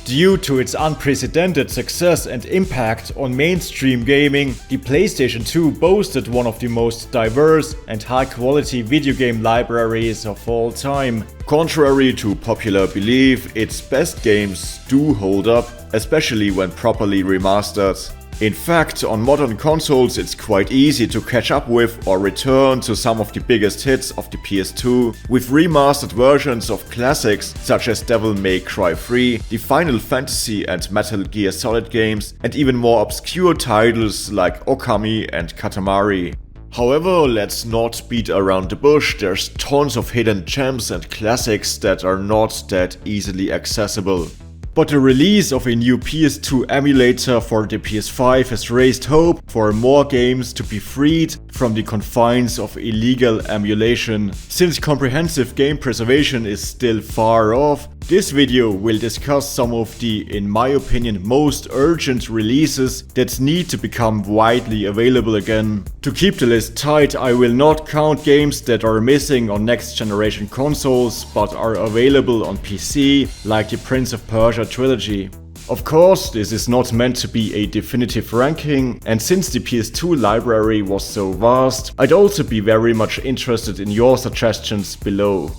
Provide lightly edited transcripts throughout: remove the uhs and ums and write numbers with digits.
Due to its unprecedented success and impact on mainstream gaming, the PlayStation 2 boasted one of the most diverse and high-quality video game libraries of all time. Contrary to popular belief, its best games do hold up, especially when properly remastered. In fact, on modern consoles it's quite easy to catch up with or return to some of the biggest hits of the PS2 with remastered versions of classics such as Devil May Cry 3, the Final Fantasy and Metal Gear Solid games, and even more obscure titles like Okami and Katamari. However, let's not beat around the bush, there's tons of hidden gems and classics that are not that easily accessible. But the release of a new PS2 emulator for the PS5 has raised hope for more games to be freed from the confines of illegal emulation. Since comprehensive game preservation is still far off, this video will discuss some of the, in my opinion, most urgent releases that need to become widely available again. To keep the list tight, I will not count games that are missing on next generation consoles but are available on PC, like the Prince of Persia trilogy. Of course, this is not meant to be a definitive ranking, and since the PS2 library was so vast, I'd also be very much interested in your suggestions below.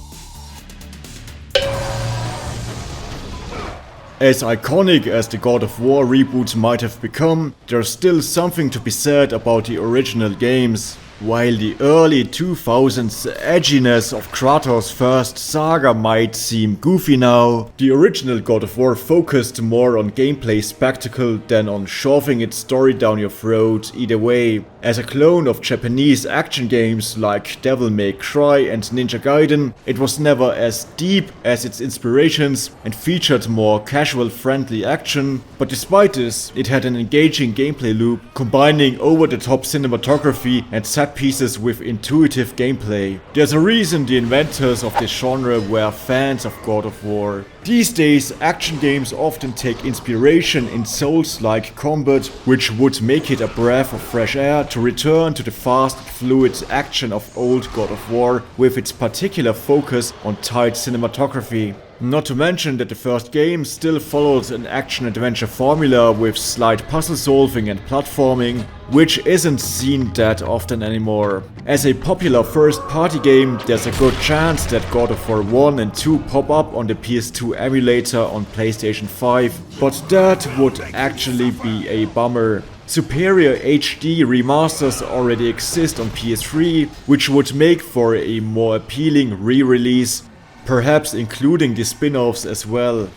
As iconic as the God of War reboot might have become, there's still something to be said about the original games. While the early 2000s edginess of Kratos' first saga might seem goofy now, the original God of War focused more on gameplay spectacle than on shoving its story down your throat either way. As a clone of Japanese action games like Devil May Cry and Ninja Gaiden, it was never as deep as its inspirations and featured more casual-friendly action, but despite this, it had an engaging gameplay loop, combining over-the-top cinematography and set pieces with intuitive gameplay. There's a reason the inventors of this genre were fans of God of War. These days, action games often take inspiration in Souls-like combat, which would make it a breath of fresh air to return to the fast, fluid action of old God of War with its particular focus on tight cinematography. Not to mention that the first game still followed an action-adventure formula with slight puzzle solving and platforming, which isn't seen that often anymore. As a popular first-party game, there's a good chance that God of War 1 and 2 pop up on the PS2 emulator on PlayStation 5, but that would actually be a bummer. Superior HD remasters already exist on PS3, which would make for a more appealing re-release, perhaps including the spin-offs as well.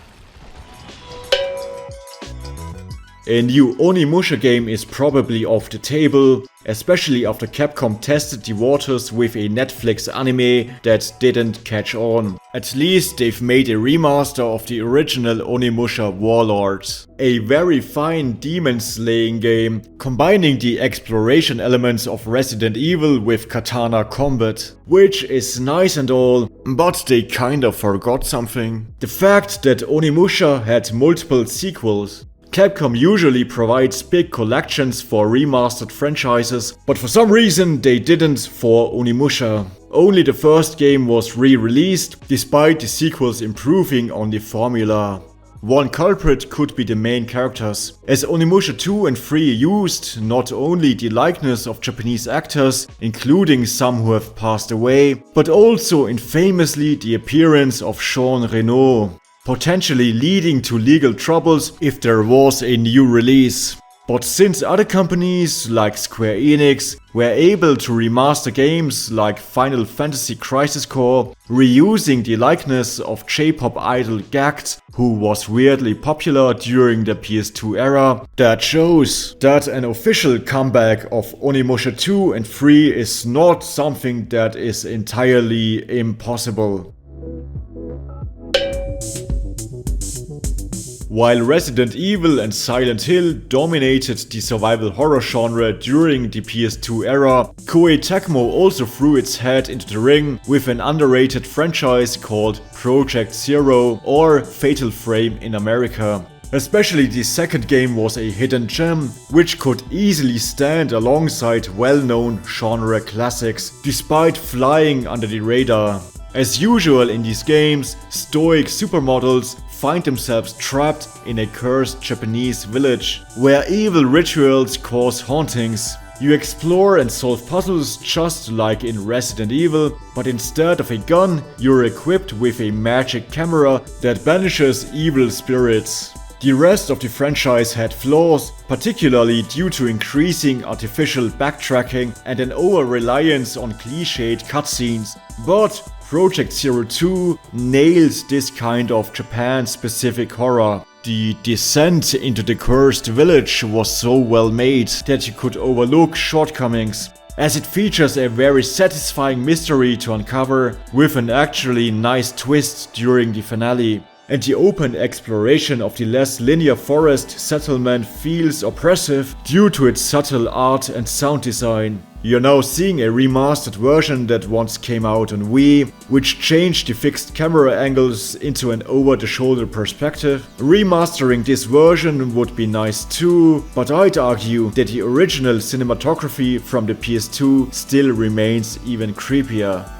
A new Onimusha game is probably off the table, especially after Capcom tested the waters with a Netflix anime that didn't catch on. At least they've made a remaster of the original Onimusha Warlords. A very fine demon slaying game, combining the exploration elements of Resident Evil with katana combat. Which is nice and all, but they kinda forgot something. The fact that Onimusha had multiple sequels. Capcom usually provides big collections for remastered franchises, but for some reason they didn't for Onimusha. Only the first game was re-released, despite the sequels improving on the formula. One culprit could be the main characters, as Onimusha 2 and 3 used not only the likeness of Japanese actors, including some who have passed away, but also infamously the appearance of Jean Reno, potentially leading to legal troubles if there was a new release. But since other companies like Square Enix were able to remaster games like Final Fantasy Crisis Core, reusing the likeness of J-pop idol Gact, who was weirdly popular during the PS2 era, that shows that an official comeback of Onimusha 2 and 3 is not something that is entirely impossible. While Resident Evil and Silent Hill dominated the survival horror genre during the PS2 era, Koei Tecmo also threw its head into the ring with an underrated franchise called Project Zero, or Fatal Frame in America. Especially the second game was a hidden gem, which could easily stand alongside well-known genre classics, despite flying under the radar. As usual in these games, stoic supermodels find themselves trapped in a cursed Japanese village, where evil rituals cause hauntings. You explore and solve puzzles just like in Resident Evil, but instead of a gun, you're equipped with a magic camera that banishes evil spirits. The rest of the franchise had flaws, particularly due to increasing artificial backtracking and an over-reliance on cliched cutscenes. But Project Zero 2 nails this kind of Japan-specific horror. The descent into the cursed village was so well made that you could overlook shortcomings, as it features a very satisfying mystery to uncover, with an actually nice twist during the finale. And the open exploration of the less linear forest settlement feels oppressive due to its subtle art and sound design. You're now seeing a remastered version that once came out on Wii, which changed the fixed camera angles into an over-the-shoulder perspective. Remastering this version would be nice too, but I'd argue that the original cinematography from the PS2 still remains even creepier.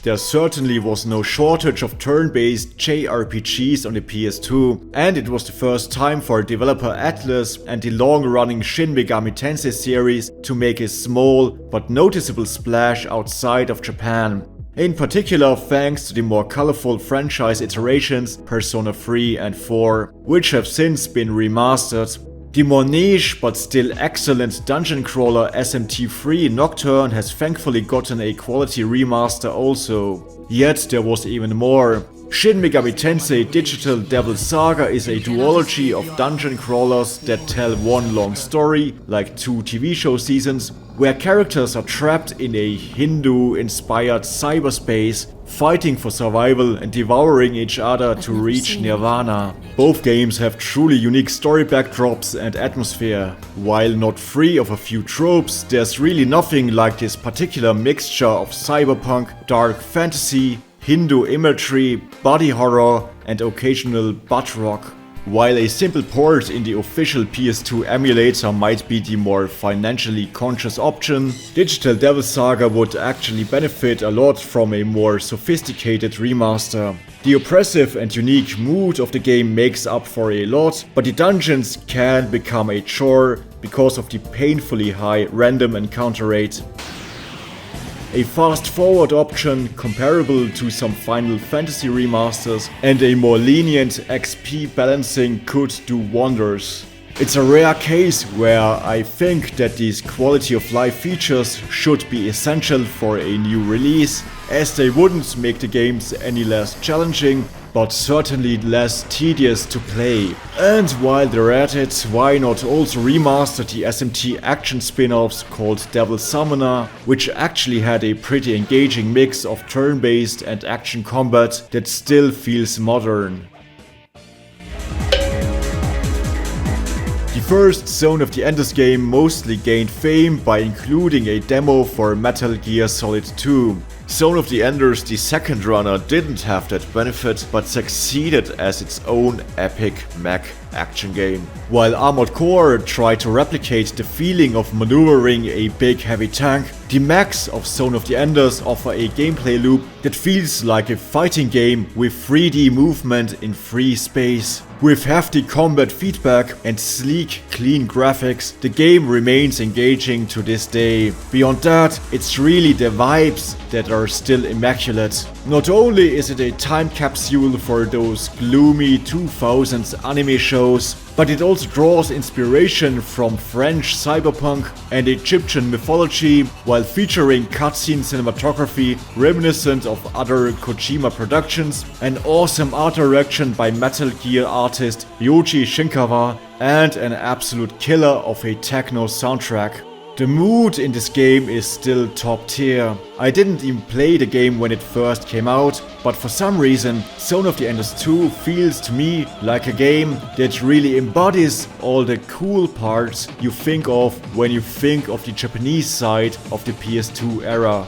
There certainly was no shortage of turn-based JRPGs on the PS2, and it was the first time for developer Atlus and the long-running Shin Megami Tensei series to make a small but noticeable splash outside of Japan. In particular thanks to the more colorful franchise iterations Persona 3 and 4, which have since been remastered. The more niche but still excellent dungeon crawler SMT3 Nocturne has thankfully gotten a quality remaster also. Yet there was even more. Shin Megami Tensei Digital Devil Saga is a duology of dungeon crawlers that tell one long story, like 2 TV show seasons, where characters are trapped in a Hindu-inspired cyberspace, fighting for survival and devouring each other to reach Nirvana. Both games have truly unique story backdrops and atmosphere. While not free of a few tropes, there's really nothing like this particular mixture of cyberpunk, dark fantasy, Hindu imagery, body horror, and occasional butt rock. While a simple port in the official PS2 emulator might be the more financially conscious option, Digital Devil Saga would actually benefit a lot from a more sophisticated remaster. The oppressive and unique mood of the game makes up for a lot, but the dungeons can become a chore because of the painfully high random encounter rate. A fast-forward option comparable to some Final Fantasy remasters and a more lenient XP balancing could do wonders. It's a rare case where I think that these quality of life features should be essential for a new release, as they wouldn't make the games any less challenging, but certainly less tedious to play. And while they're at it, why not also remaster the SMT action spin-offs called Devil Summoner, which actually had a pretty engaging mix of turn-based and action combat that still feels modern. The first Zone of the Enders game mostly gained fame by including a demo for Metal Gear Solid 2. Zone of the Enders, the second runner, didn't have that benefit, but succeeded as its own epic mech action game. While Armored Core tried to replicate the feeling of maneuvering a big heavy tank, the mechs of Zone of the Enders offer a gameplay loop that feels like a fighting game with 3D movement in free space. With hefty combat feedback and sleek, clean graphics, the game remains engaging to this day. Beyond that, it's really the vibes that are still immaculate. Not only is it a time capsule for those gloomy 2000s anime shows, but it also draws inspiration from French cyberpunk and Egyptian mythology, while featuring cutscene cinematography reminiscent of other Kojima productions, an awesome art direction by Metal Gear artist Ryoji Shinkawa, and an absolute killer of a techno soundtrack. The mood in this game is still top tier. I didn't even play the game when it first came out, but for some reason Zone of the Enders 2 feels to me like a game that really embodies all the cool parts you think of when you think of the Japanese side of the PS2 era.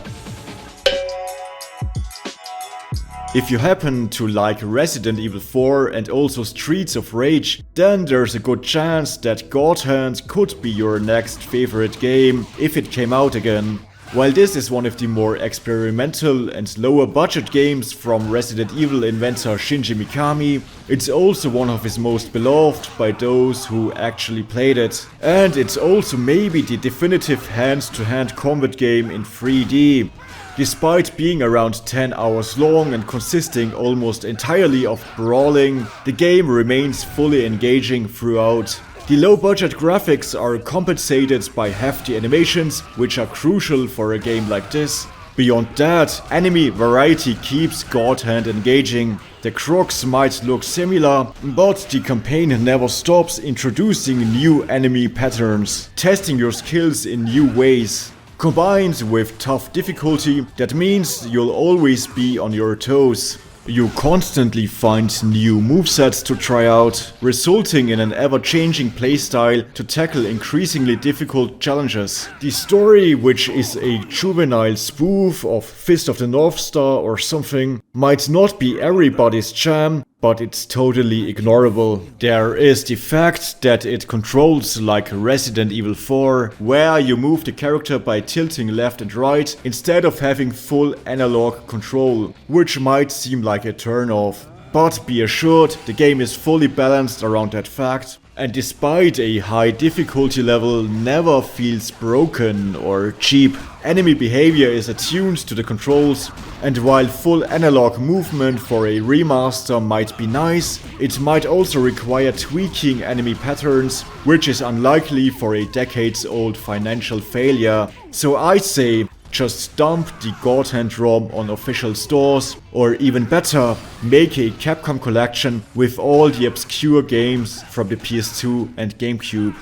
If you happen to like Resident Evil 4 and also Streets of Rage, then there's a good chance that God Hand could be your next favorite game if it came out again. While this is one of the more experimental and lower budget games from Resident Evil inventor Shinji Mikami, it's also one of his most beloved by those who actually played it. And it's also maybe the definitive hand-to-hand combat game in 3D. Despite being around 10 hours long and consisting almost entirely of brawling, the game remains fully engaging throughout. The low-budget graphics are compensated by hefty animations, which are crucial for a game like this. Beyond that, enemy variety keeps God Hand engaging. The crooks might look similar, but the campaign never stops introducing new enemy patterns, testing your skills in new ways. Combined with tough difficulty, that means you'll always be on your toes. You constantly find new movesets to try out, resulting in an ever-changing playstyle to tackle increasingly difficult challenges. The story, which is a juvenile spoof of Fist of the North Star or something, might not be everybody's jam, but it's totally ignorable. There is the fact that it controls like Resident Evil 4, where you move the character by tilting left and right instead of having full analog control, which might seem like a turn-off. But be assured, the game is fully balanced around that fact, and despite a high difficulty level, never feels broken or cheap. Enemy behavior is attuned to the controls, and while full analog movement for a remaster might be nice, it might also require tweaking enemy patterns, which is unlikely for a decades-old financial failure. So I say, just dump the God Hand ROM on official stores, or even better, make a Capcom collection with all the obscure games from the PS2 and GameCube.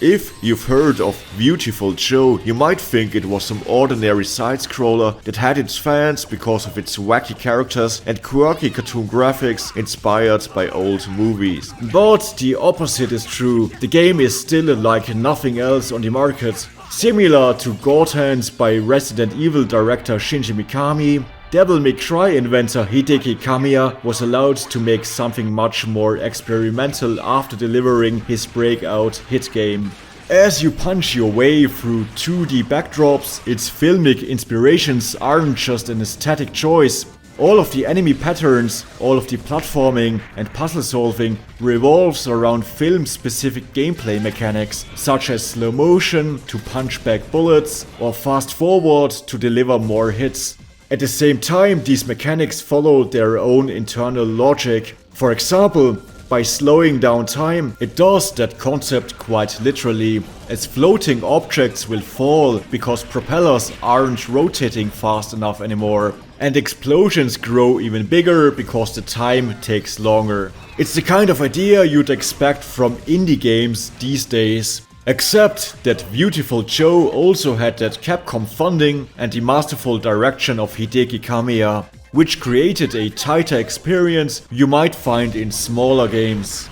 If you've heard of Viewtiful Joe, you might think it was some ordinary side-scroller that had its fans because of its wacky characters and quirky cartoon graphics inspired by old movies. But the opposite is true. The game is still like nothing else on the market. Similar to God Hand by Resident Evil director Shinji Mikami, Devil May Cry inventor Hideki Kamiya was allowed to make something much more experimental after delivering his breakout hit game. As you punch your way through 2D backdrops, its filmic inspirations aren't just an aesthetic choice. All of the enemy patterns, all of the platforming and puzzle solving revolves around film-specific gameplay mechanics, such as slow motion to punch back bullets or fast forward to deliver more hits. At the same time, these mechanics follow their own internal logic. For example, by slowing down time, it does that concept quite literally, as floating objects will fall because propellers aren't rotating fast enough anymore, and explosions grow even bigger because the time takes longer. It's the kind of idea you'd expect from indie games these days. Except that Viewtiful Joe also had that Capcom funding and the masterful direction of Hideki Kamiya, which created a tighter experience you might find in smaller games.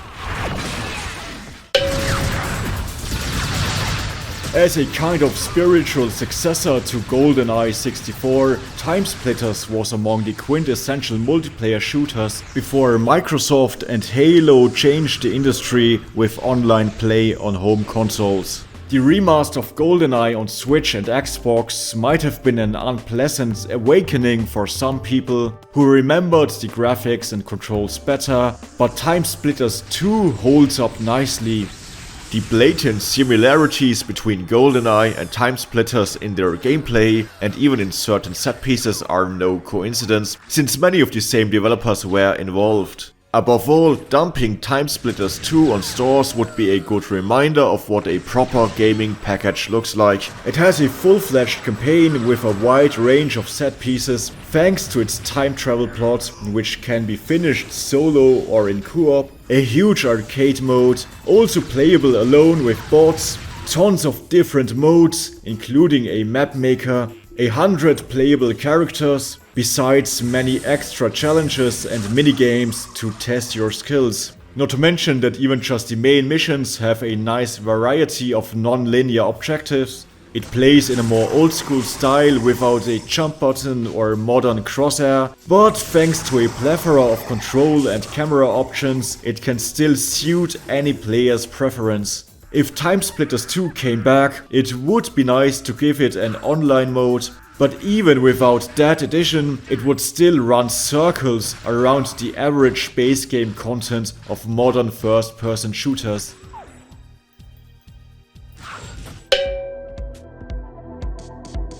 As a kind of spiritual successor to GoldenEye 64, TimeSplitters was among the quintessential multiplayer shooters before Microsoft and Halo changed the industry with online play on home consoles. The remaster of GoldenEye on Switch and Xbox might have been an unpleasant awakening for some people who remembered the graphics and controls better, but TimeSplitters 2 holds up nicely. The blatant similarities between GoldenEye and TimeSplitters in their gameplay and even in certain set pieces are no coincidence, since many of the same developers were involved. Above all, dumping TimeSplitters 2 on stores would be a good reminder of what a proper gaming package looks like. It has a full-fledged campaign with a wide range of set pieces, thanks to its time travel plot, which can be finished solo or in co-op, a huge arcade mode, also playable alone with bots, tons of different modes, including a map maker, 100 playable characters, besides many extra challenges and minigames to test your skills. Not to mention that even just the main missions have a nice variety of non-linear objectives, It plays in a more old school style without a jump button or modern crosshair, but thanks to a plethora of control and camera options, it can still suit any player's preference. If TimeSplitters 2 came back, it would be nice to give it an online mode, but even without that addition, it would still run circles around the average base game content of modern first-person shooters.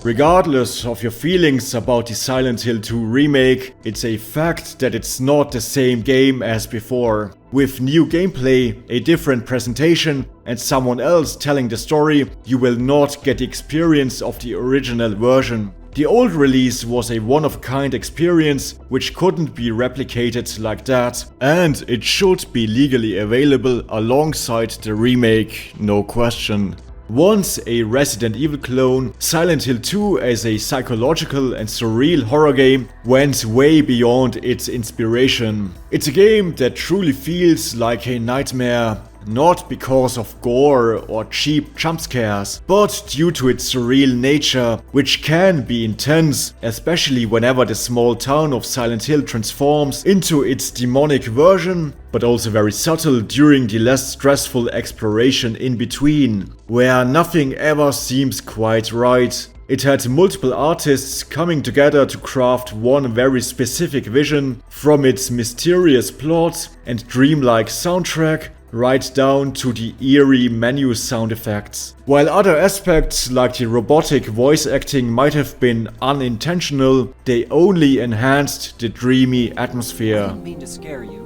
Regardless of your feelings about the Silent Hill 2 remake, it's a fact that it's not the same game as before. With new gameplay, a different presentation, and someone else telling the story, you will not get the experience of the original version. The old release was a one-of-a-kind experience which couldn't be replicated like that, and it should be legally available alongside the remake, no question. Once a Resident Evil clone, Silent Hill 2 as a psychological and surreal horror game went way beyond its inspiration. It's a game that truly feels like a nightmare. Not because of gore or cheap jump scares, but due to its surreal nature, which can be intense, especially whenever the small town of Silent Hill transforms into its demonic version, but also very subtle during the less stressful exploration in between, where nothing ever seems quite right. It had multiple artists coming together to craft one very specific vision, from its mysterious plot and dreamlike soundtrack right down to the eerie menu sound effects. While other aspects like the robotic voice acting might have been unintentional, they only enhanced the dreamy atmosphere. I didn't mean to scare you.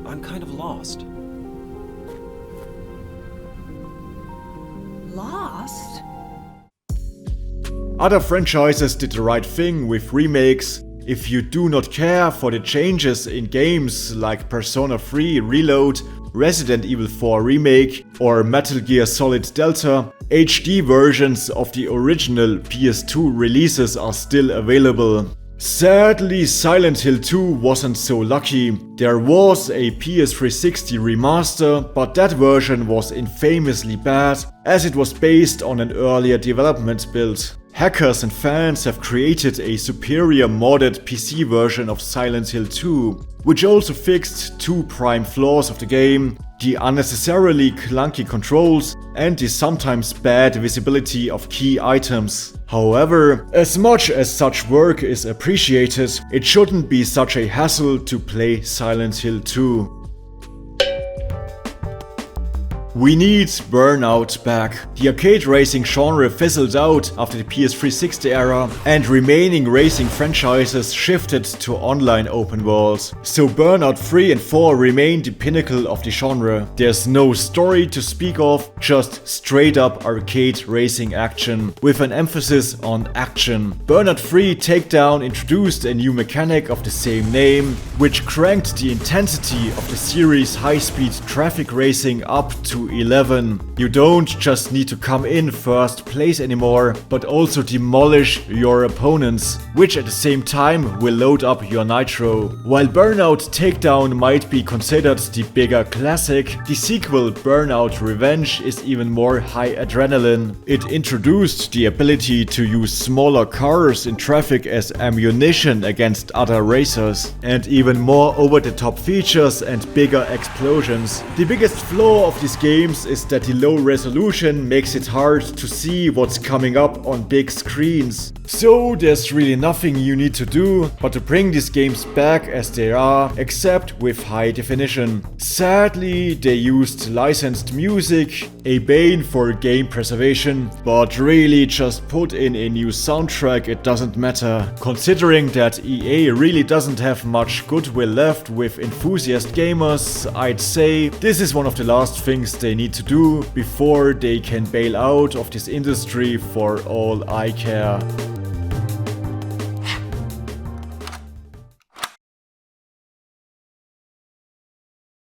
I'm kind of lost. Lost? Other franchises did the right thing with remakes. If you do not care for the changes in games like Persona 3 Reload, Resident Evil 4 Remake or Metal Gear Solid Delta, HD versions of the original PS2 releases are still available. Sadly, Silent Hill 2 wasn't so lucky. There was a PS360 remaster, but that version was infamously bad, as it was based on an earlier development build. Hackers and fans have created a superior modded PC version of Silent Hill 2, which also fixed two prime flaws of the game: the unnecessarily clunky controls and the sometimes bad visibility of key items. However, as much as such work is appreciated, it shouldn't be such a hassle to play Silent Hill 2. We need Burnout back. The arcade racing genre fizzled out after the PS360 era, and remaining racing franchises shifted to online open worlds. So Burnout 3 and 4 remain the pinnacle of the genre. There's no story to speak of, just straight up arcade racing action, with an emphasis on action. Burnout 3 Takedown introduced a new mechanic of the same name, which cranked the intensity of the series' high-speed traffic racing up to 11. You don't just need to come in first place anymore, but also demolish your opponents, which at the same time will load up your nitro. While Burnout Takedown might be considered the bigger classic, the sequel Burnout Revenge is even more high adrenaline. It introduced the ability to use smaller cars in traffic as ammunition against other racers, and even more over-the-top features and bigger explosions. The biggest flaw of these games is that the low resolution makes it hard to see what's coming up on big screens. So there's really nothing you need to do but to bring these games back as they are, except with high definition. Sadly, they used licensed music, a bane for game preservation, but really just put in a new soundtrack, it doesn't matter. Considering that EA really doesn't have much goodwill left with enthusiast gamers, I'd say this is one of the last things they need to do before they can bail out of this industry for all I care.